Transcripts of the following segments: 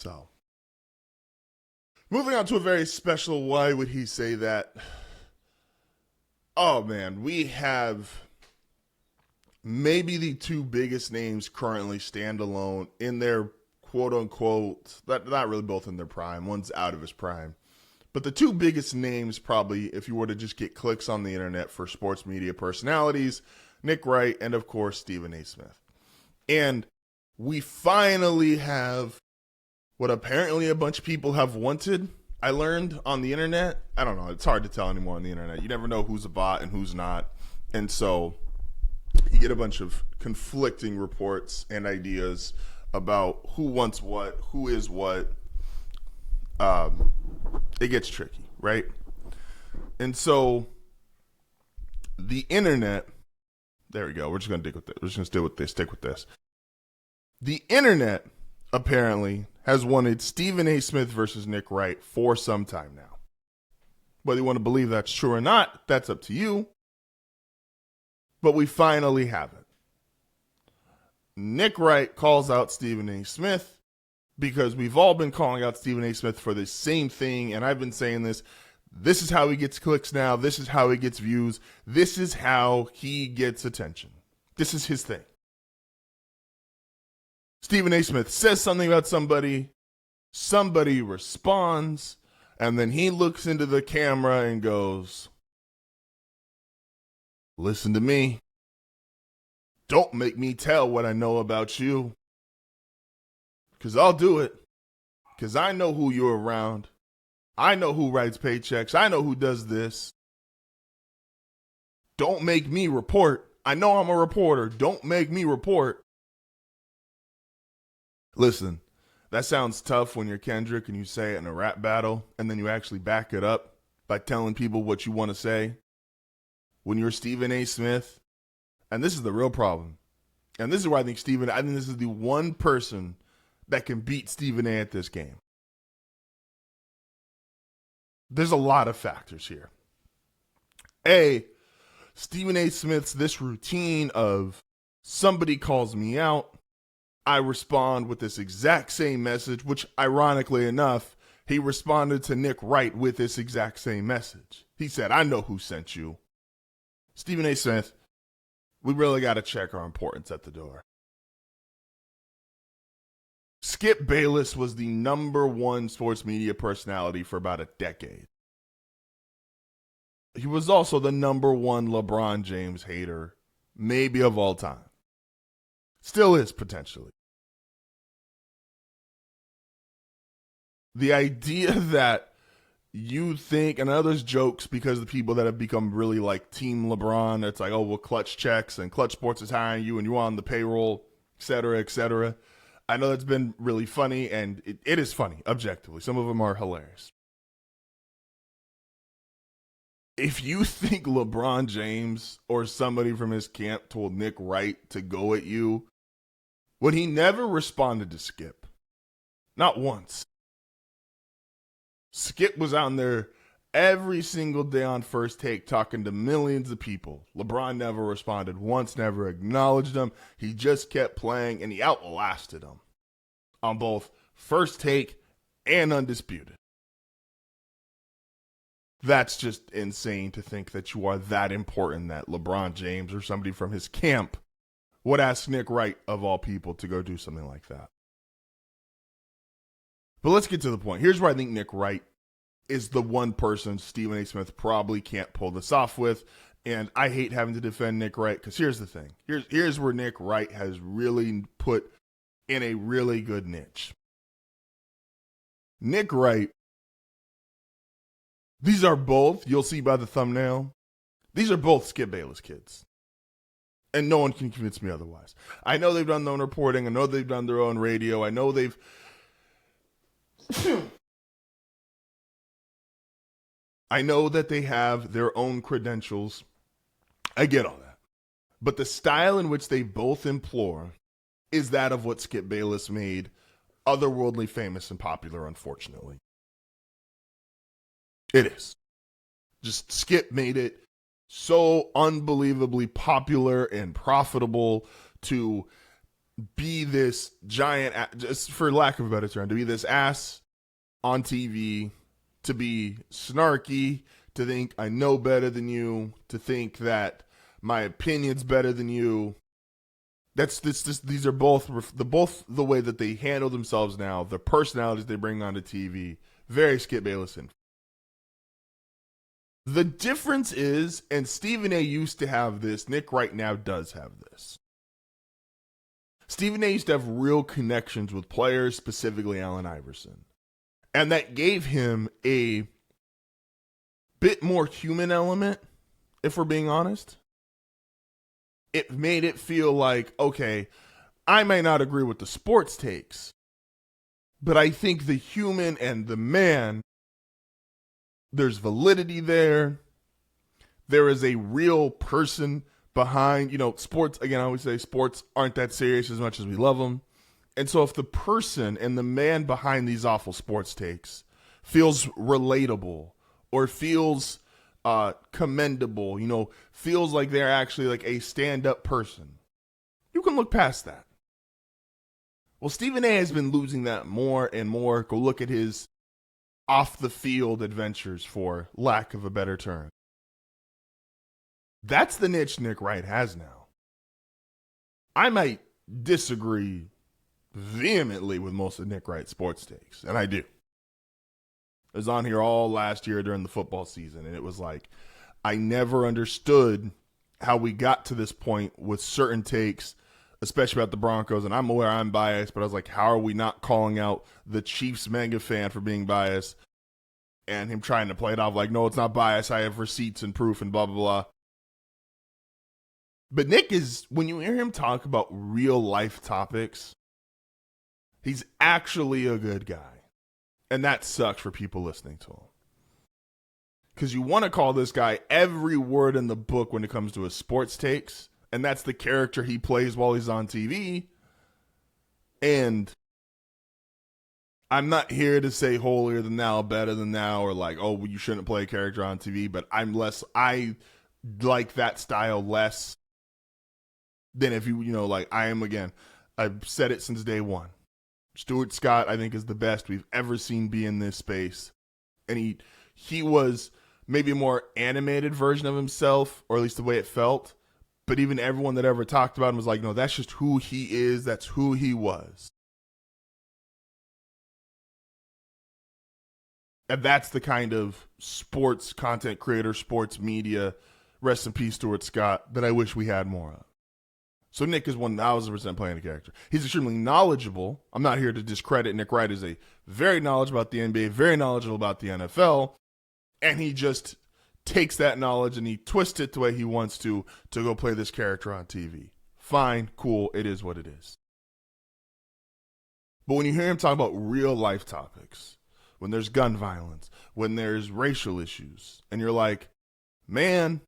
So, moving on to a very special why would he say that? Oh man, we have maybe the two biggest names currently standalone in their quote unquote, not really both in their prime, one's out of his prime. But the two biggest names, probably, if you were to just get clicks on the internet for sports media personalities, Nick Wright and, of course, Stephen A. Smith. And we finally have what apparently a bunch of people have wanted. I learned on the internet. I don't know. It's hard to tell anymore on the internet. You never know who's a bot and who's not. And so you get a bunch of conflicting reports and ideas about who wants what, who is what. It gets tricky, right? And so the internet, there we go. We're just going to stick with this. We're just going to stick with this. The internet apparently has wanted Stephen A. Smith versus Nick Wright for some time now. Whether you want to believe that's true or not, that's up to you. But we finally have it. Nick Wright calls out Stephen A. Smith because we've all been calling out Stephen A. Smith for the same thing, and I've been saying this. This is how he gets clicks now. This is how he gets views. This is how he gets attention. This is his thing. Stephen A. Smith says something about somebody responds, and then he looks into the camera and goes, "Listen to me. Don't make me tell what I know about you. Because I'll do it. Because I know who you're around. I know who writes paychecks. I know who does this. Don't make me report. I know I'm a reporter. Don't make me report." Listen, that sounds tough when you're Kendrick and you say it in a rap battle, and then you actually back it up by telling people what you want to say. When you're Stephen A. Smith, and this is the real problem, and this is where I think this is the one person that can beat Stephen A. at this game. There's a lot of factors here. A, Stephen A. Smith's this routine of somebody calls me out, I respond with this exact same message, which ironically enough, he responded to Nick Wright with this exact same message. He said, "I know who sent you." Stephen A. Smith, we really got to check our importance at the door. Skip Bayless was the number one sports media personality for about a decade. He was also the number one LeBron James hater, maybe of all time. Still is, potentially. The idea that you think, and others jokes because the people that have become really like Team LeBron, it's like, oh, well, Clutch checks and Clutch Sports is hiring you and you're on the payroll, et cetera, et cetera. I know that's been really funny, and it is funny, objectively. Some of them are hilarious. If you think LeBron James or somebody from his camp told Nick Wright to go at you, when he never responded to Skip, not once. Skip was on there every single day on First Take talking to millions of people. LeBron never responded once, never acknowledged him. He just kept playing, and he outlasted him on both First Take and Undisputed. That's just insane to think that you are that important that LeBron James or somebody from his camp would ask Nick Wright, of all people, to go do something like that. But let's get to the point. Here's where I think Nick Wright is the one person Stephen A. Smith probably can't pull this off with. And I hate having to defend Nick Wright because here's the thing. Here's where Nick Wright has really put in a really good niche. Nick Wright, these are both, you'll see by the thumbnail, these are both Skip Bayless kids. And no one can convince me otherwise. I know they've done their own reporting. I know they've done their own radio. I know they've... I know that they have their own credentials. I get all that. But the style in which they both implore is that of what Skip Bayless made otherworldly famous and popular, unfortunately. It is. Just Skip made it so unbelievably popular and profitable to be this giant, just for lack of a better term, to be this ass on TV, to be snarky, to think I know better than you, to think that my opinion's better than you. These are both the way that they handle themselves now, the personalities they bring onto TV. Very Skip Baylesson. The difference is, and Stephen A. used to have this, Nick Wright now does have this. Stephen A. used to have real connections with players, specifically Allen Iverson. And that gave him a bit more human element, if we're being honest. It made it feel like, okay, I may not agree with the sports takes, but I think the human and the man, there's validity there. There is a real person behind, sports. Again, I always say sports aren't that serious as much as we love them. And so if the person and the man behind these awful sports takes feels relatable or feels commendable, feels like they're actually like a stand-up person, you can look past that. Well, Stephen A. has been losing that more and more. Go look at his off-the-field adventures, for lack of a better term. That's the niche Nick Wright has now. I might disagree vehemently with most of Nick Wright's sports takes, and I do. I was on here all last year during the football season, and it was like, I never understood how we got to this point with certain takes, especially about the Broncos, and I'm aware I'm biased, but I was like, how are we not calling out the Chiefs mega fan for being biased, and him trying to play it off like, no, it's not bias, I have receipts and proof and blah, blah, blah. But Nick is, when you hear him talk about real life topics, he's actually a good guy. And that sucks for people listening to him. Because you want to call this guy every word in the book when it comes to his sports takes. And that's the character he plays while he's on TV. And I'm not here to say holier than thou, better than thou, or like, oh, you shouldn't play a character on TV. But I like that style less than if I am, again, I've said it since day one. Stuart Scott, I think, is the best we've ever seen be in this space. And he was maybe a more animated version of himself, or at least the way it felt. But even everyone that ever talked about him was like, no, that's just who he is. That's who he was. And that's the kind of sports content creator, sports media, rest in peace, Stuart Scott, that I wish we had more of. So Nick is 1,000% playing a character. He's extremely knowledgeable. I'm not here to discredit Nick Wright as a very knowledgeable about the NBA, very knowledgeable about the NFL, and he just takes that knowledge and he twists it the way he wants to go play this character on TV. Fine, cool, it is what it is. But when you hear him talk about real life topics, when there's gun violence, when there's racial issues, and you're like, man,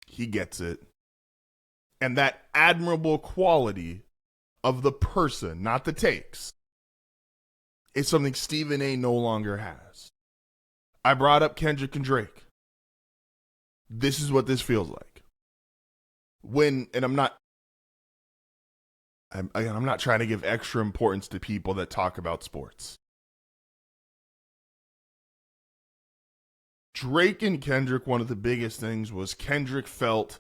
he gets it. And that admirable quality of the person, not the takes, is something Stephen A. no longer has. I brought up Kendrick and Drake. This is what this feels like. I'm not trying to give extra importance to people that talk about sports. Drake and Kendrick, one of the biggest things was Kendrick felt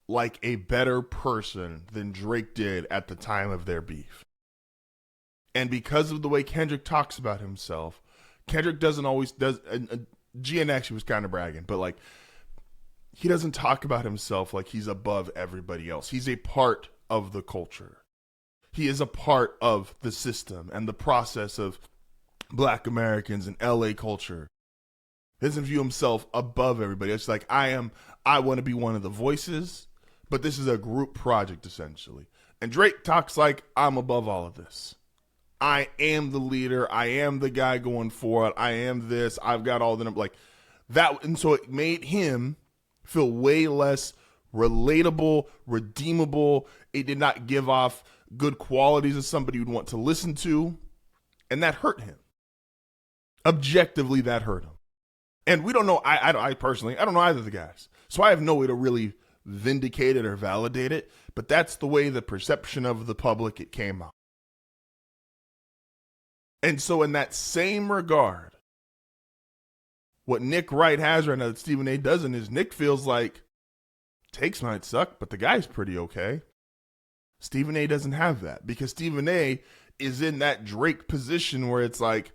like a better person than Drake did at the time of their beef. And because of the way Kendrick talks about himself, Kendrick doesn't always GNX was kind of bragging, but like he doesn't talk about himself like he's above everybody else. He's a part of the culture. He is a part of the system and the process of Black Americans and LA culture. He doesn't view himself above everybody. It's like I want to be one of the voices. But this is a group project, essentially. And Drake talks like, I'm above all of this. I am the leader. I am the guy going for it. I am this. I've got all the like that. And so it made him feel way less relatable, redeemable. It did not give off good qualities as somebody you'd want to listen to. And that hurt him. Objectively, that hurt him. And we don't know. I personally, I don't know either of the guys. So I have no way to really vindicate it or validate it, but that's the way the perception of the public it came out. And so in that same regard, what Nick Wright has right now that Stephen A doesn't is Nick feels like takes might suck, but the guy's pretty okay. Stephen A doesn't have that because Stephen A is in that Drake position where it's like,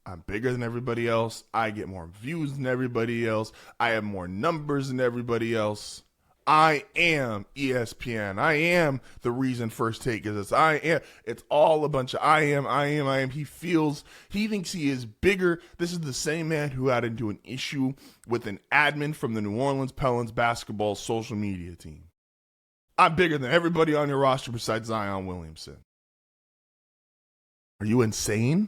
I'm bigger than everybody else. I get more views than everybody else. I have more numbers than everybody else. I am ESPN. I am the reason First Take is this. I am. It's all a bunch of I am. He thinks he is bigger. This is the same man who had into an issue with an admin from the New Orleans Pelicans basketball social media team. I'm bigger than everybody on your roster besides Zion Williamson. Are you insane?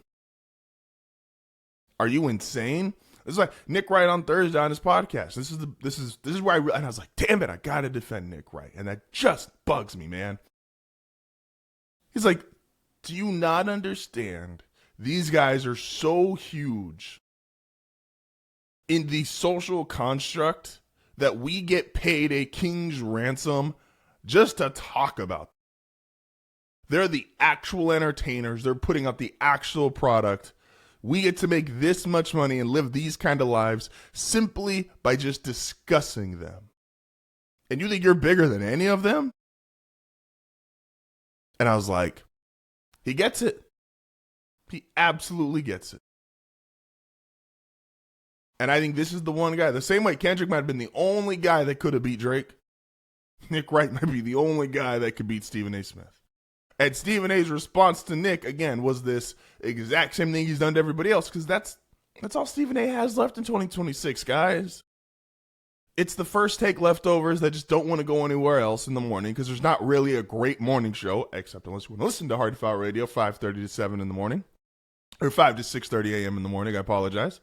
Are you insane? It's like Nick Wright on Thursday on his podcast. This is where and I was like, damn it, I gotta defend Nick Wright, and that just bugs me, man. He's like, do you not understand? These guys are so huge in the social construct that we get paid a king's ransom just to talk about them. They're the actual entertainers. They're putting out the actual product. We get to make this much money and live these kind of lives simply by just discussing them. And you think you're bigger than any of them? And I was like, he gets it. He absolutely gets it. And I think this is the one guy, the same way Kendrick might have been the only guy that could have beat Drake, Nick Wright might be the only guy that could beat Stephen A. Smith. And Stephen A.'s response to Nick, again, was this exact same thing he's done to everybody else, because that's all Stephen A. has left in 2026, guys. It's the First Take leftovers that just don't want to go anywhere else in the morning, because there's not really a great morning show, except unless you want to listen to Hard Foul Radio, 5:30 to 7 in the morning, or 5 to 6:30 a.m. in the morning. I apologize.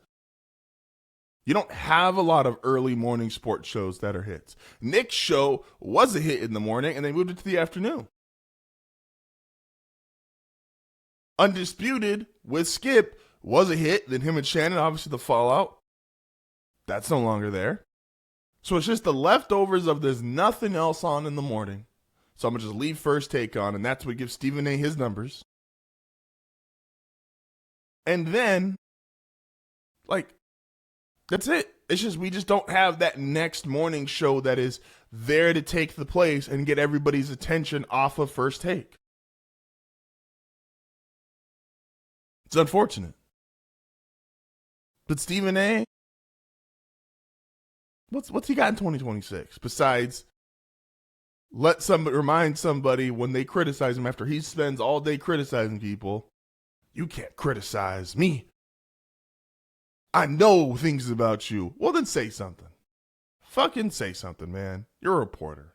You don't have a lot of early morning sports shows that are hits. Nick's show was a hit in the morning, and they moved it to the afternoon. Undisputed with Skip was a hit. Then him and Shannon, obviously the fallout. That's no longer there. So it's just the leftovers of there's nothing else on in the morning. So I'm going to just leave First Take on, and that's what gives Stephen A. his numbers. And then, that's it. It's just we just don't have that next morning show that is there to take the place and get everybody's attention off of First Take. It's unfortunate. But Stephen A., what's he got in 2026 besides remind somebody when they criticize him after he spends all day criticizing people, you can't criticize me. I know things about you. Well, then say something. Fucking say something, man. You're a reporter.